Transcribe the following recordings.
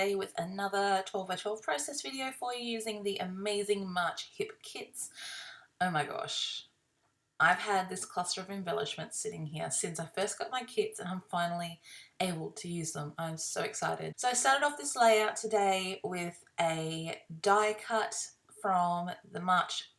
today with another 12 by 12 process video for you using the amazing March hip kits. Oh my gosh, I've had this cluster of embellishments sitting here since I first got my kits and I'm finally able to use them. I'm so excited. So I started off this layout today with a die cut from the March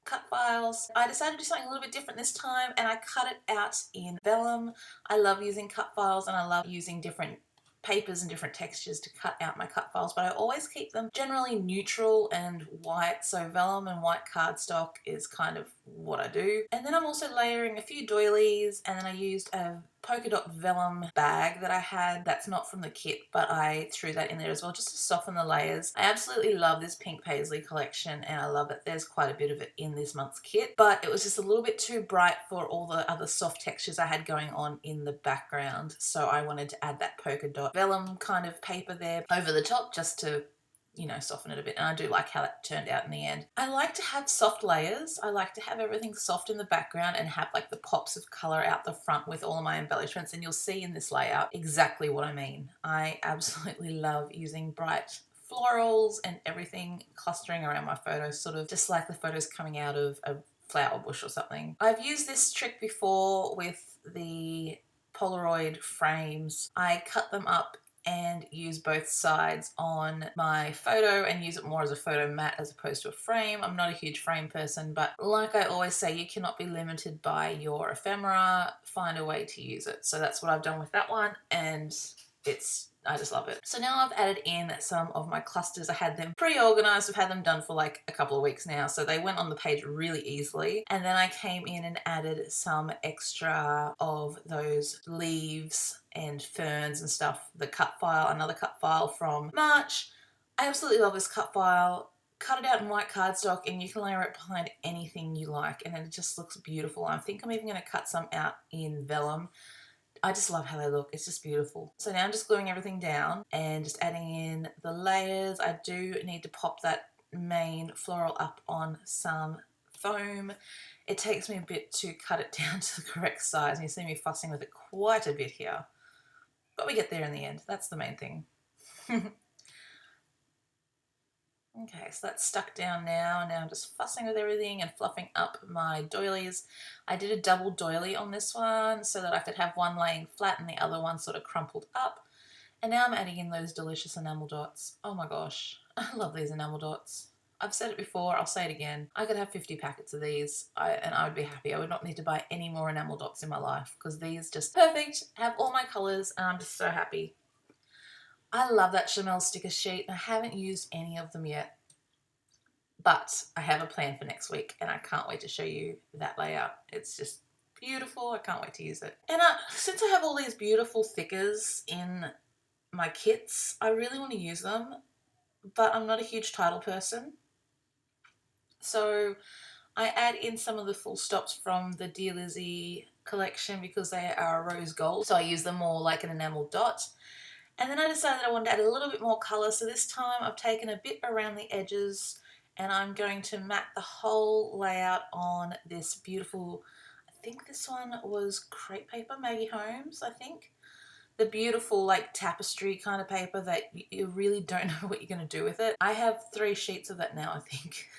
cut files. I decided to do something a little bit different this time and I cut it out in vellum. I love using cut files and I love using different papers and different textures to cut out my cut files, but I always keep them generally neutral and white, so vellum and white cardstock is kind of what I do. And then I'm also layering a few doilies, and then I used a polka dot vellum bag that I had that's not from the kit, but I threw that in there as well just to soften the layers. I absolutely love this pink paisley collection and I love that there's quite a bit of it in this month's kit, but it was just a little bit too bright for all the other soft textures I had going on in the background, so I wanted to add that polka dot vellum kind of paper there over the top just to, you know, soften it a bit, and I do like how that turned out in the end. I like to have soft layers. I like to have everything soft in the background and have like the pops of color out the front with all of my embellishments, and you'll see in this layout exactly what I mean. I absolutely love using bright florals and everything clustering around my photos, sort of just like the photos coming out of a flower bush or something. I've used this trick before with the Polaroid frames. I cut them up and use both sides on my photo and use it more as a photo mat as opposed to a frame. I'm not a huge frame person, but like I always say, you cannot be limited by your ephemera. Find a way to use it. So that's what I've done with that one, and I just love it. So now I've added in some of my clusters. I had them pre-organized. I've had them done for like a couple of weeks now, so they went on the page really easily. And then I came in and added some extra of those leaves and ferns and stuff. The cut file, another cut file from March. I absolutely love this cut file. Cut it out in white cardstock and you can layer it behind anything you like, and then it just looks beautiful. I think I'm even going to cut some out in vellum. I just love how they look. It's just beautiful. So now I'm just gluing everything down and just adding in the layers. I do need to pop that main floral up on some foam. It takes me a bit to cut it down to the correct size, and you see me fussing with it quite a bit here. But we get there in the end. That's the main thing. Okay, so that's stuck down now. Now I'm just fussing with everything and fluffing up my doilies. I did a double doily on this one so that I could have one laying flat and the other one sort of crumpled up. And now I'm adding in those delicious enamel dots. Oh my gosh, I love these enamel dots. I've said it before, I'll say it again. I could have 50 packets of these and I would be happy. I would not need to buy any more enamel dots in my life because these just perfect, have all my colours, and I'm just so happy. I love that Chanel sticker sheet. I haven't used any of them yet, but I have a plan for next week and I can't wait to show you that layout. It's just beautiful. I can't wait to use it. And since I have all these beautiful thickers in my kits, I really want to use them, but I'm not a huge title person. So I add in some of the full stops from the Dear Lizzie collection because they are rose gold. So I use them more like an enamel dot. And then I decided I wanted to add a little bit more colour, so this time I've taken a bit around the edges and I'm going to mat the whole layout on this beautiful, I think this one was crepe paper, Maggie Holmes, I think. The beautiful like tapestry kind of paper that you really don't know what you're going to do with it. I have 3 sheets of that now, I think.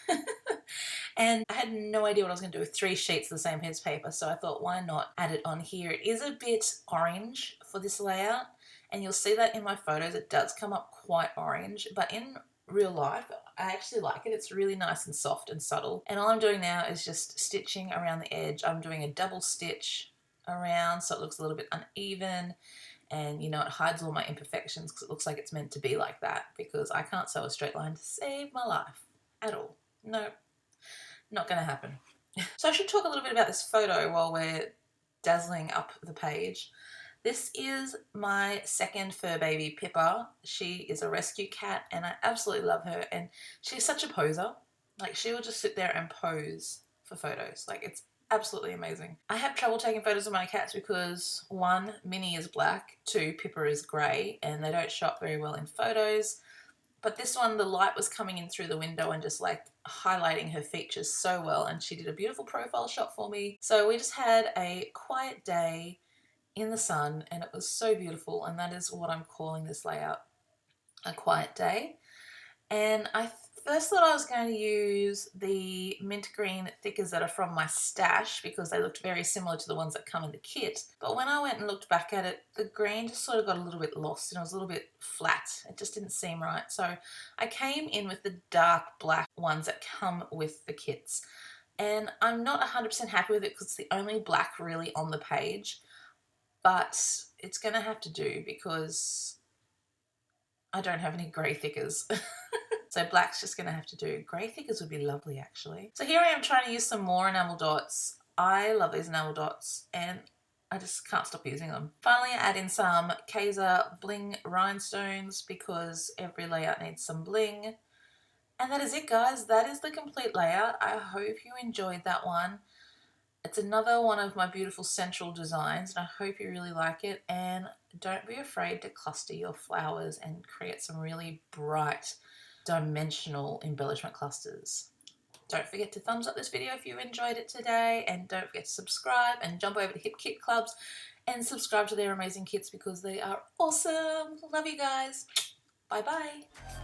And I had no idea what I was going to do with 3 sheets of the same piece of paper, so I thought, why not add it on here? It is a bit orange for this layout, and you'll see that in my photos. It does come up quite orange, but in real life, I actually like it. It's really nice and soft and subtle. And all I'm doing now is just stitching around the edge. I'm doing a double stitch around so it looks a little bit uneven, and you know, it hides all my imperfections because it looks like it's meant to be like that, because I can't sew a straight line to save my life at all. No, not gonna happen. So I should talk a little bit about this photo while we're dazzling up the page. This is my second fur baby, Pippa. She is a rescue cat and I absolutely love her, and she's such a poser. Like, she will just sit there and pose for photos. Like, it's absolutely amazing. I have trouble taking photos of my cats because 1, Minnie is black, 2, Pippa is grey, and they don't show up very well in photos. But this one, the light was coming in through the window and just like highlighting her features so well, and she did a beautiful profile shot for me. So we just had a quiet day in the sun and it was so beautiful, and that is what I'm calling this layout. a quiet day. And I first thought I was going to use the mint green thickers that are from my stash because they looked very similar to the ones that come in the kit. But when I went and looked back at it, the green just sort of got a little bit lost and it was a little bit flat. It just didn't seem right. So I came in with the dark black ones that come with the kits. And I'm not 100% happy with it because it's the only black really on the page. But it's going to have to do because I don't have any grey thickers. So black's just going to have to do. Grey thickers would be lovely actually. So here I am trying to use some more enamel dots. I love these enamel dots and I just can't stop using them. Finally, I add in some Kaiser bling rhinestones because every layout needs some bling. And that is it, guys. That is the complete layout. I hope you enjoyed that one. It's another one of my beautiful central designs and I hope you really like it. And don't be afraid to cluster your flowers and create some really bright dimensional embellishment clusters. Don't forget to thumbs up this video if you enjoyed it today, and don't forget to subscribe and jump over to Hip Kit Clubs and subscribe to their amazing kits because they are awesome. Love you guys. Bye bye.